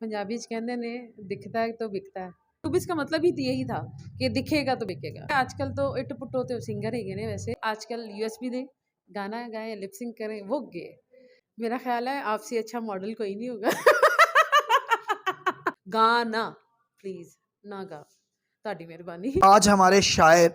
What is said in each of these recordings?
पंजाबी च कहते ने दिखता है तो बिकता है। शोबिज़ का मतलब ही तो यही था कि दिखेगा तो बिकेगा। आजकल तो इट पुट्टो तो सिंगर है ने, वैसे आजकल यूएसबी दे गाना गाएं लिप सिंक करें वो गे। मेरा ख्याल है आपसे अच्छा मॉडल कोई नहीं होगा। गाना प्लीज ना गा, ताड़ी मेहरबानी। आज हमारे शायर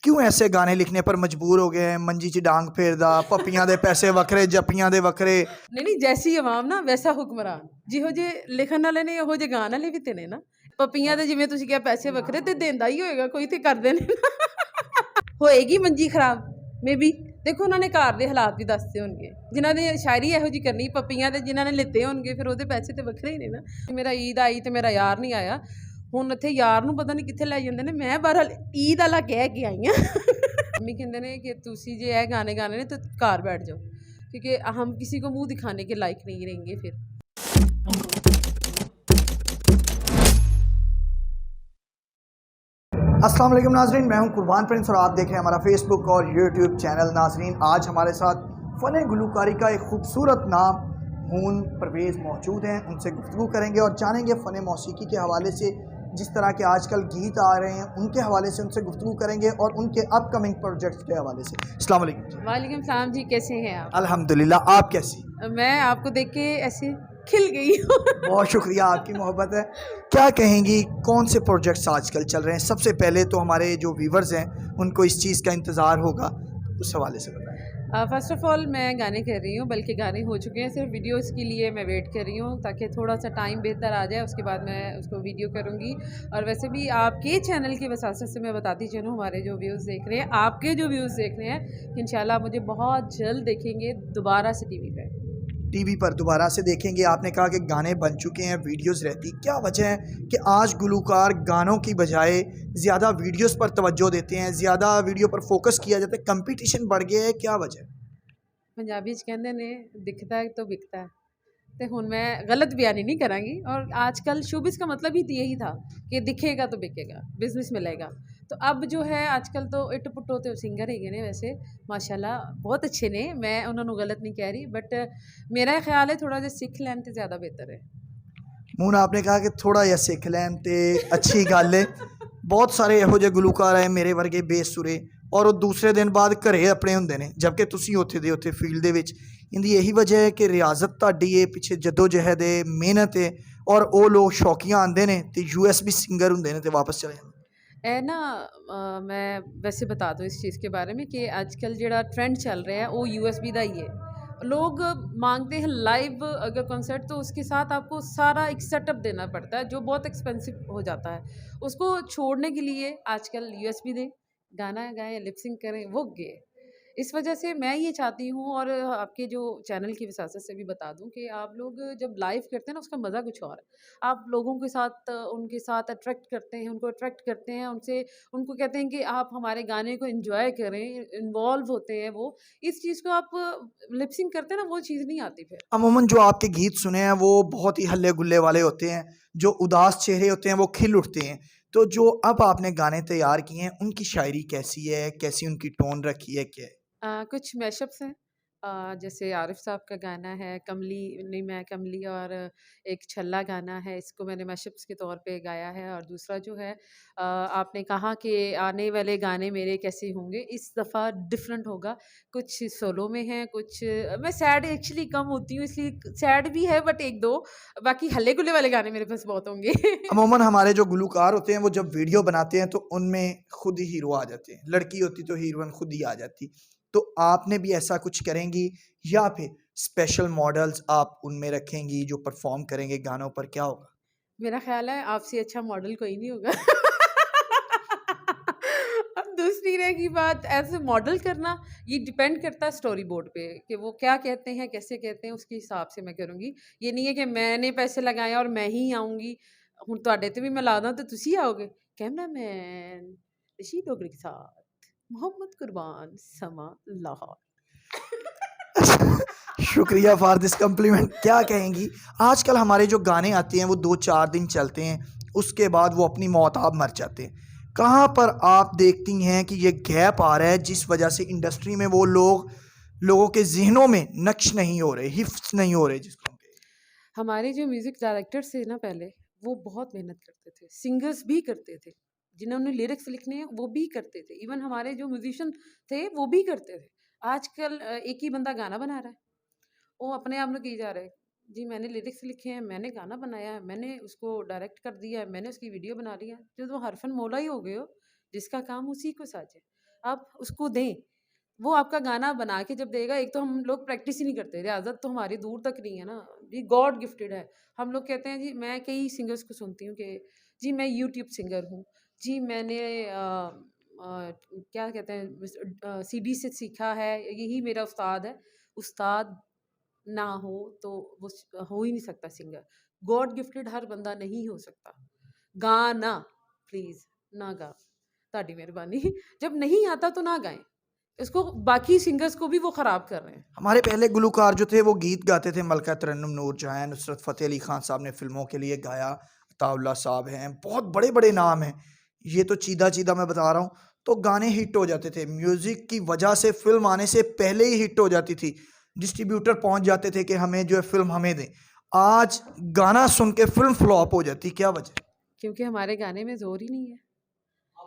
क्यों ऐसे गाने लिखने पर मजबूर हो गए हैं? मंजी च डांग फेरदा, पप्पियां दे पैसे वखरे, जप्पियां दे वखरे। नहीं जैसी आवाम ना वैसा हुक्मरान। ਜਿਹੋ ਜੇ ਲਿਖਣ ਵਾਲੇ ਨੇ ਉਹੋ ਜੇ ਗਾਣ ਵਾਲੇ ਵੀ ਤੇ ਨੇ ਨਾ। ਪੱਪੀਆਂ ਦੇ ਜਿਵੇਂ ਤੁਸੀਂ ਕਿਹਾ ਪੈਸੇ ਵੱਖਰੇ ਤੇ ਦਿੰਦਾ ਹੀ ਹੋਏਗਾ ਕੋਈ ਤੇ ਕਰਦੇ ਨੇ ਨਾ। ਹੋਏਗੀ ਮੰਜੀ ਖਰਾਬ ਮੇ ਬੀ। ਦੇਖੋ ਉਹਨਾਂ ਨੇ ਘਰ ਦੇ ਹਾਲਾਤ ਵੀ ਦੱਸਦੇ ਹੋਣਗੇ, ਜਿਨ੍ਹਾਂ ਨੇ ਸ਼ਾਇਰੀ ਇਹੋ ਜੀ ਕਰਨੀ ਪੱਪੀਆਂ ਦੇ ਜਿਨ੍ਹਾਂ ਨੇ ਲਿੱਤੇ ਹੋਣਗੇ ਫਿਰ ਉਹਦੇ ਪੈਸੇ ਤੇ ਵੱਖਰੇ ਹੀ ਨੇ ਨਾ। ਮੇਰਾ ਈਦ ਆਈ ਤੇ ਮੇਰਾ ਯਾਰ ਨਹੀਂ ਆਇਆ, ਹੁਣ ਇੱਥੇ ਯਾਰ ਨੂੰ ਪਤਾ ਨਹੀਂ ਕਿੱਥੇ ਲੈ ਜਾਂਦੇ ਨੇ। ਮੈਂ ਬਹਰਹਾਲ ਈਦ ਵਾਲਾ ਕਹਿ ਕੇ ਆਈ ਹਾਂ। ਮੰਮੀ ਕਹਿੰਦੇ ਨੇ ਕਿ ਤੁਸੀਂ ਜੇ ਇਹ ਗਾਣੇ ਗਾਣੇ ਨੇ ਤਾਂ ਘਰ बैठ जाओ, क्योंकि हम किसी को मुंह दिखाने के लायक नहीं रहेंगे फिर। अस्सलाम वालेकुम नाजरीन, मैं हूं कुर्बान प्रिंस और आप देख रहे हैं हमारा फेसबुक और यूट्यूब चैनल। नाजरीन, आज हमारे साथ फ़न गुलकारी का एक खूबसूरत नाम हून परवेज़ मौजूद हैं। उनसे गुफ्तगू करेंगे और जानेंगे फ़न मौसीकी के हवाले से जिस तरह के आजकल गीत आ रहे हैं उनके हवाले से उनसे गुफ्तगू करेंगे और उनके अपकमिंग प्रोजेक्ट्स के हवाले से। अस्सलाम वालेकुम। वालेकुम सलाम जी, कैसे हैं आप? अल्हम्दुलिल्लाह, आप कैसी? मैं आपको देख के ऐसे खिल गई हूँ। बहुत शुक्रिया, आपकी मोहब्बत है। क्या कहेंगी, कौन से प्रोजेक्ट्स आजकल चल रहे हैं? सबसे पहले तो हमारे जो व्यूवर्स हैं उनको इस चीज़ का इंतज़ार होगा, उस हवाले से बताएं। फ़र्स्ट ऑफ़ ऑल मैं गाने कर रही हूँ, बल्कि गाने हो चुके हैं, सिर्फ वीडियोज़ के लिए मैं वेट कर रही हूँ ताकि थोड़ा सा टाइम बेहतर आ जाए, उसके बाद मैं उसको वीडियो करूँगी। और वैसे भी आपके चैनल की वसासत से मैं बताती चलूँ, हमारे जो व्यूज़ देख रहे हैं, आपके जो व्यूज़ देख रहे हैं, इंशाल्लाह आप मुझे बहुत जल्द देखेंगे दोबारा से टीवी पर दोबारा से देखेंगे। आपने कहा कि गाने बन चुके हैं, वीडियोस रहती, क्या वजह है कि आज गुलकार गानों की बजाय ज़्यादा वीडियोस पर तवज्जो देते हैं, ज़्यादा वीडियो पर फोकस किया जाता है, कंपटीशन बढ़ गया है, क्या वजह? पंजाबी च कहते ने दिखता है तो बिकता है, तो हुण मैं गलत बयानी नहीं करांगी। और आजकल शोबिज़ का मतलब ही तो यही था कि दिखेगा तो बिकेगा, बिजनेस मिलेगा। तो अब जो है आजकल तो इट पुट्टो तो सिंगर है ने, वैसे माशाल्लाह बहुत अच्छे ने, मैं उन्होंने गलत नहीं कह रही, बट मेरा ख्याल है थोड़ा जिहा सीख लैन तो ज़्यादा बेहतर है। मून आपने कहा कि थोड़ा जिहा सीख लैन तो अच्छी गल है। बहुत सारे ਇਹੋ ਜਿਹੇ ਗੁਲਕਾਰ ਹੈ ਮੇਰੇ ਵਰਗੇ ਬੇਸੁਰੇ और वो दूसरे दिन बाद घरे अपने होंगे ने, जबकि तुसी उत्थे दे उत्थे फील्ड दे विच। इहदी यही वजह है कि रियाजत तुहाडी है, पिछे जद्दोजहद है, मेहनत है, और वो लोग शौकिया आते हैं तो यूएसबी सिंगर होंगे ने तो वापस चले जाते। ए ना मैं वैसे बता दूँ इस चीज़ के बारे में कि आजकल जो ट्रेंड चल रहा है वो यूएसबी का ही है। लोग मांगते हैं लाइव अगर कॉन्सर्ट, तो उसके साथ आपको सारा एक सेटअप देना पड़ता है जो बहुत एक्सपेंसिव हो जाता है। उसको छोड़ने के लिए आजकल यूएसबी दे गाना गाएं लिप सिंक करें वो गे। इस वजह से मैं ये चाहती हूँ, और आपके जो चैनल की वसासत से भी बता दूँ कि आप लोग जब लाइव करते हैं ना उसका मज़ा कुछ और है। आप लोगों के साथ उनके साथ अट्रैक्ट करते हैं, उनको अट्रैक्ट करते हैं, उनसे उनको कहते हैं कि आप हमारे गाने को एंजॉय करें, इन्वॉल्व होते हैं। वो इस चीज़ को आप लिप सिंक करते हैं ना, वो चीज़ नहीं आती फिर। अमूमन जो आपके गीत सुने हैं वो बहुत ही हल्ले गुल्ले वाले होते हैं, जो उदास चेहरे होते हैं वो खिल उठते हैं। तो जो अब आपने गाने तैयार किए हैं उनकी शायरी कैसी है, कैसी उनकी टोन रखी है, क्या है? कुछ मैशअप्स हैं, जैसे आरिफ साहब का गाना है कमली नहीं मैं कमली, और एक छल्ला गाना है, इसको मैंने मैशअप्स के तौर पे गाया है। और दूसरा जो है आपने कहा कि आने वाले गाने मेरे कैसे होंगे, इस दफ़ा डिफरेंट होगा। कुछ सोलो में है, कुछ मैं सैड एक्चुअली कम होती हूँ इसलिए सैड भी है, बट एक दो बाकी हल्ले गुल्ले वाले गाने मेरे पास बहुत होंगे। अमूमन हमारे जो गुलकार होते हैं वो जब वीडियो बनाते हैं तो उनमें खुद ही हीरो आ जाते हैं, लड़की होती तो हीरोइन खुद ही आ जाती। तो आपने भी ऐसा कुछ करेंगी या फिर स्पेशल मॉडल्स आप उनमें रखेंगी जो परफॉर्म करेंगे गानों पर, क्या होगा? मेरा ख्याल है आपसे अच्छा मॉडल कोई नहीं होगा। अब दूसरी रहेगी बात, ऐसे मॉडल करना ये डिपेंड करता है स्टोरी बोर्ड पे कि वो क्या कहते हैं, कैसे कहते हैं, उसके हिसाब से मैं करूँगी। ये नहीं है कि मैंने पैसे लगाए और मैं ही आऊँगी। हुण तुहाडे ते भी मैं ला दा ते तुसी आओगे। कैमरामैन रशीद डोगरी के साथ मोहम्मद कुर्बान, समा लाहौर। शुक्रिया फॉर दिस कम्प्लीमेंट। क्या कहेंगी, आजकल हमारे जो गाने आते हैं वो 2-4 दिन चलते हैं, उसके बाद वो अपनी मौत आप मर जाते हैं। कहाँ पर आप देखती हैं कि ये गैप आ रहा है जिस वजह से इंडस्ट्री में वो लोगों के जहनों में नक्श नहीं हो रहे, हिफ्स नहीं हो रहे जिसको? हमारे जो म्यूज़िक डायरेक्टर्स थे ना पहले, वो बहुत मेहनत करते थे, सिंगर्स भी करते थे, जिन्होंने लिरिक्स लिखने हैं वो भी करते थे, इवन हमारे जो म्यूजिशियन थे वो भी करते थे। आजकल एक ही बंदा गाना बना रहा है, वो अपने आप में की जा रहा है, जी मैंने लिरिक्स लिखे हैं, मैंने गाना बनाया है, मैंने उसको डायरेक्ट कर दिया है, मैंने उसकी वीडियो बना लिया है। जो तो हरफन मौला ही हो गए हो, जिसका काम उसी को साझे, आप उसको दें, वो आपका गाना बना के जब देगा। एक तो हम लोग प्रैक्टिस ही नहीं करते, रियाज़त तो हमारी दूर तक नहीं है ना, ये गॉड गिफ्टेड है। हम लोग कहते हैं जी, मैं कई सिंगर्स को सुनती हूँ कि जी मैं यूट्यूब सिंगर हूँ, जी मैंने क्या कहते हैं सीडी से सीखा है, यही मेरा उस्ताद है। उस्ताद ना हो तो वो हो ही नहीं सकता सिंगर। गॉड गिफ्टेड हर बंदा नहीं हो सकता। गाना प्लीज़ ना गा, ताड़ी मेहरबानी। जब नहीं आता तो ना गाएं, इसको बाकी सिंगर्स को भी वो ख़राब कर रहे हैं। हमारे पहले गुलूकार जो थे वो गीत गाते थे, मलका तरन्नुम नूर जहां, नुसरत फ़तेह अली खान साहब ने फिल्मों के लिए गाया, अताउल्लाह साहब हैं, बहुत बड़े बड़े नाम हैं। ये तो चीदा चीदा मैं बता रहा हूँ, तो गाने हिट हो जाते थे म्यूज़िक की वजह से, फिल्म आने से पहले ही हिट हो जाती थी, डिस्ट्रीब्यूटर पहुंच जाते थे कि हमें जो है फिल्म हमें दें। आज गाना सुन के फिल्म फ्लॉप हो जाती, क्या वजह? क्योंकि हमारे गाने में ज़ोर ही नहीं है।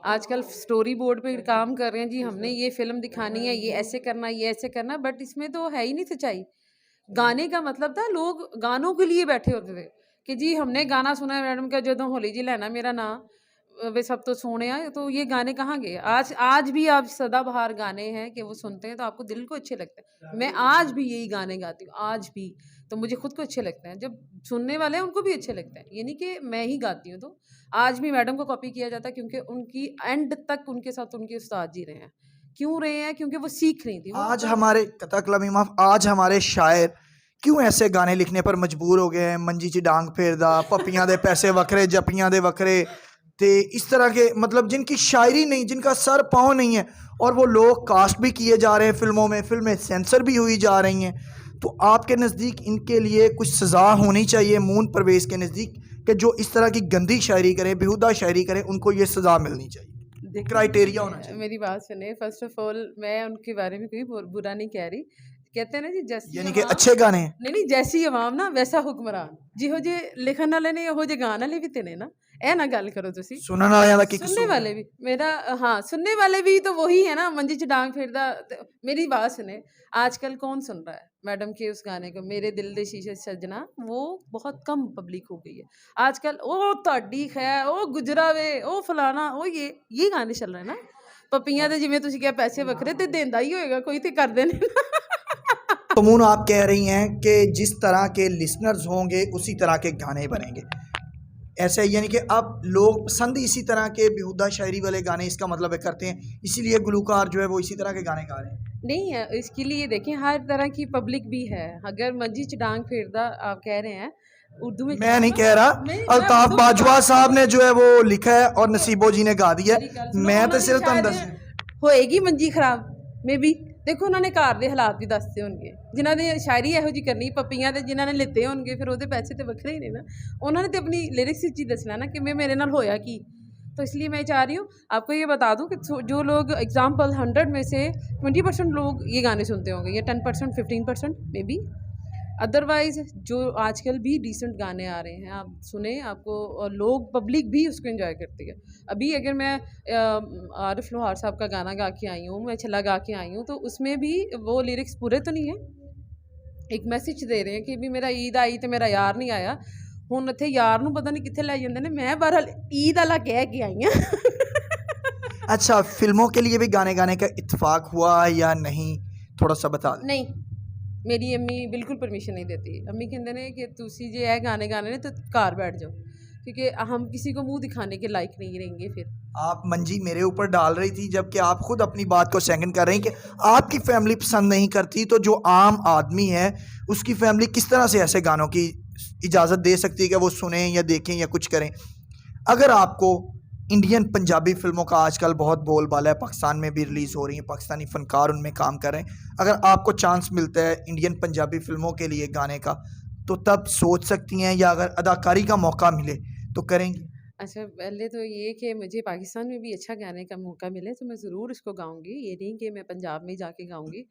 आजकल स्टोरी बोर्ड पे काम कर रहे हैं जी, हमने ये फ़िल्म दिखानी है, ये ऐसे करना, ये ऐसे करना, बट इसमें तो है ही नहीं सच्चाई। गाने का मतलब था, लोग गानों के लिए बैठे होते थे कि जी हमने गाना सुना है मैडम का, जदों होली जी लेना मेरा नाम, वे सब तो सोने हैं, तो ये गाने कहाँ गए? आज आज भी आप सदाबहार गाने हैं कि वो सुनते हैं तो आपको दिल को अच्छे लगते हैं। मैं आज भी यही गाने गाती हूँ, आज भी, तो मुझे खुद को अच्छे लगते हैं, जब सुनने वाले हैं उनको भी अच्छे लगते हैं। ये नहीं कि मैं ही गाती हूँ, तो आज भी मैडम को कॉपी किया जाता है, क्योंकि उनकी एंड तक उनके साथ उनके उस्ताद जी रहे हैं। क्यों रहे हैं? क्योंकि वो सीख रही थी। आज हमारे कथक माफ, आज हमारे शायर क्यों ऐसे गाने लिखने पर मजबूर हो गए हैं? मंजी ची डांग फेरदा, पपियां दे पैसे वखरे, जपियां दे वखरे, ते इस तरह के, मतलब जिनकी शायरी नहीं, जिनका सर पाँव नहीं है, और वो लोग कास्ट भी किए जा रहे हैं फिल्मों में, फिल्में सेंसर भी हुई जा रही हैं। तो आपके नज़दीक इनके लिए कुछ सज़ा होनी चाहिए, मून परवेज़ के नज़दीक, कि जो इस तरह की गंदी शायरी करें, बेहुदा शायरी करें, उनको ये सज़ा मिलनी चाहिए, क्राइटेरिया होना चाहिए। मेरी बात सुने, फर्स्ट ऑफ ऑल मैं उनके बारे में कोई बुरा नहीं कह रही। कहते हैं ना जी, जैसी यानी कि अवाम, अच्छे गाने हैं। नहीं जैसी अवाम ना वैसा हुक्मरान। जिहो जे लिखण वाले ने ਉਹੋ ਜੇ गान वाले भी ते ने ना, ए ना गल करो तुसी। सुनने वाले का की सुनने कसूर वाले है? भी मेरा, हाँ सुनने वाले भी तो वही है ना, मंजी च डांग फिरदा। मेरी बात सुने, आजकल कौन सुन रहा है मैडम के उस गाने को, मेरे दिल दे शीशे सजना? वो बहुत कम पब्लिक हो गई है आजकल। ओ ਤੁਹਾਡੀ खैर, ओ गुजरा वे, ओ फलाना, ओ ये गाने चल रहे हैं ना। पपियां दे जिवें तुसी क्या पैसे वखरे, ते देंदा ही होएगा कोई, ते कर देने ना। तो मून, आप कह रही हैं कि जिस तरह के लिसनर्स होंगे उसी तरह के गाने बनेंगे, ऐसा है? यानी कि अब लोग पसंद इसी तरह के बेहुदा शायरी वाले गाने, इसका मतलब है करते हैं, इसीलिए गुलूकार जो है वो इसी तरह के गाने गा रहे हैं। नहीं है, इसके लिए देखें हर तरह की पब्लिक भी है। अगर मंजी च डांग फेरदा आप कह रहे हैं, उर्दू में मैं नहीं कह रहा, अल्ताफ बाजवा साहब ने जो है वो लिखा है और नसीबो जी ने गा दिया है, मैं तो सिर्फ अंदर से। ਹੋਏਗੀ ਮੰਜੀ ਖਰਾਬ ਮੇ ਵੀ। ਦੇਖੋ ਉਹਨਾਂ ਨੇ ਘਰ ਦੇ ਹਾਲਾਤ ਵੀ ਦੱਸਦੇ ਹੋਣਗੇ, ਜਿਨ੍ਹਾਂ ਨੇ ਸ਼ਾਇਰੀ ਇਹੋ ਜਿਹੀ ਕਰਨੀ, ਪੱਪੀਆਂ ਦੇ ਜਿਨ੍ਹਾਂ ਨੇ ਲਿੱਤੇ ਹੋਣਗੇ, ਫਿਰ ਉਹਦੇ ਪੈਸੇ ਤੇ ਵੱਖਰੇ ਹੀ ਨੇ ਨਾ। ਉਹਨਾਂ ਨੇ ਤੇ ਆਪਣੀ लिरिक्स ਵਿੱਚ ਹੀ ਦੱਸਣਾ ना कि मेरे नाल होया की। तो इसलिए मैं चाह रही हूँ आपको ये बता दूँ कि जो लोग एग्जाम्पल 100 में से 20% लोग ये गाने सुनते होंगे, या 10% 15% मे बी। अदरवाइज़ जो आजकल भी डिसेंट गाने आ रहे हैं, आप सुने, आपको लोग, पब्लिक भी उसको एंजॉय करती है। अभी अगर मैं आरिफ लोहार साहब का गाना गा के आई हूँ, मैं छला गा के आई हूँ, तो उसमें भी वो लिरिक्स पूरे तो नहीं है, एक मैसेज दे रहे हैं कि भी मेरा ईद आई तो मेरा यार नहीं आया, ਹੁਣ ਇੱਥੇ यार ਨੂੰ पता नहीं कित्थे लै जांदे ने, मैं बहरहाल ईद वाला कह के आई हूँ। अच्छा, फिल्मों के लिए भी गाने गाने का इत्तेफाक हुआ या नहीं, थोड़ा सा बता दें। नहीं, मेरी अम्मी बिल्कुल परमिशन नहीं देती। अम्मी कहते हैं कि तुसी जे है गाने गाने ने तो घर बैठ जाओ, क्योंकि हम किसी को मुंह दिखाने के लायक नहीं रहेंगे। फिर आप मंजी मेरे ऊपर डाल रही थी, जबकि आप खुद अपनी बात को सेकंड कर रही कि आपकी फैमिली पसंद नहीं करती, तो जो आम आदमी है उसकी फैमिली किस तरह से ऐसे गानों की इजाज़त दे सकती है कि वो सुने या देखें या कुछ करें? अगर आपको इंडियन पंजाबी फिल्मों का आजकल बहुत बोलबाला है, पाकिस्तान में भी रिलीज़ हो रही हैं, पाकिस्तानी फ़नकार उनमें काम कर रहे हैं, अगर आपको चांस मिलता है इंडियन पंजाबी फिल्मों के लिए गाने का, तो तब सोच सकती हैं, या अगर अदाकारी का मौका मिले तो करेंगी? अच्छा, पहले तो ये कि मुझे पाकिस्तान में भी अच्छा गाने का मौका मिले तो मैं ज़रूर इसको गाऊंगी। ये नहीं कि मैं पंजाब में जाके गाऊंगी।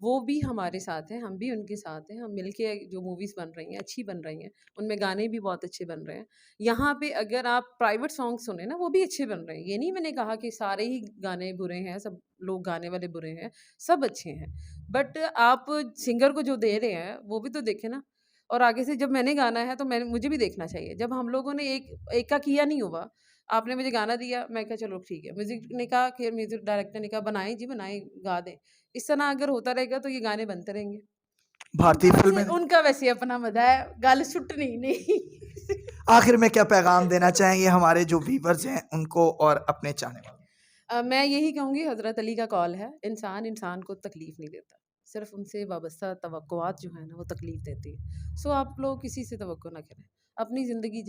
वो भी हमारे साथ हैं, हम भी उनके साथ हैं। हम मिलके जो मूवीज़ बन रही हैं, अच्छी बन रही हैं, उनमें गाने भी बहुत अच्छे बन रहे हैं। यहाँ पे अगर आप प्राइवेट सॉन्ग सुने ना, वो भी अच्छे बन रहे हैं। ये नहीं मैंने कहा कि सारे ही गाने बुरे हैं, सब लोग गाने वाले बुरे हैं, सब अच्छे हैं। बट आप सिंगर को जो दे रहे हैं, वो भी तो देखें ना। और आगे से जब मैंने गाना है तो मैंने मुझे भी देखना चाहिए। जब हम लोगों ने एक का किया नहीं होगा, आपने मुझे गाना दिया, मैं कहा चलो ठीक है। म्यूज़िक ने कहा कि म्यूज़िक डायरेक्टर ने कहा बनाएँ जी बनाएँ, गा दें। इस तरह अगर होता रहेगा तो ये गाने बनते रहेंगे। भारतीय फिल्में। उनका वैसे अपना मज़ा है, गल सुट्टनी नहीं। आखिर में क्या पैगाम देना चाहेंगे हमारे जो व्यूअर्स हैं उनको और अपने चाहने वालों? मैं यही कहूँगी हज़रत अली का कौल है, इंसान इंसान को तकलीफ़ नहीं देता। सिर्फ़ उनसे वाबस्ता तवक्कुआत जो है ना वो तकलीफ़ देती है। सो आप लोग किसी से तवक्को ना करें। अपनी ज़िंदगी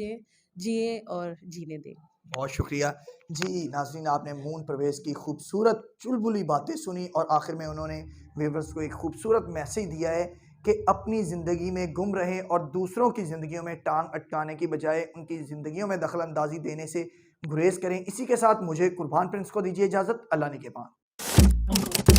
जिएँ और जीने दें। बहुत शुक्रिया। जी नाज़रीन, आपने मून परवेज़ की खूबसूरत चुलबुली बातें सुनी और आखिर में उन्होंने व्यूअर्स को एक खूबसूरत मैसेज दिया है कि अपनी ज़िंदगी में गुम रहें और दूसरों की ज़िंदगियों में टांग अटकाने की बजाय उनकी ज़िंदगियों में दखल अंदाज़ी देने से गुरेज़ करें। इसी के साथ मुझे कुर्बान प्रिंस को दीजिए इजाज़त। अल्लाह निगहबान।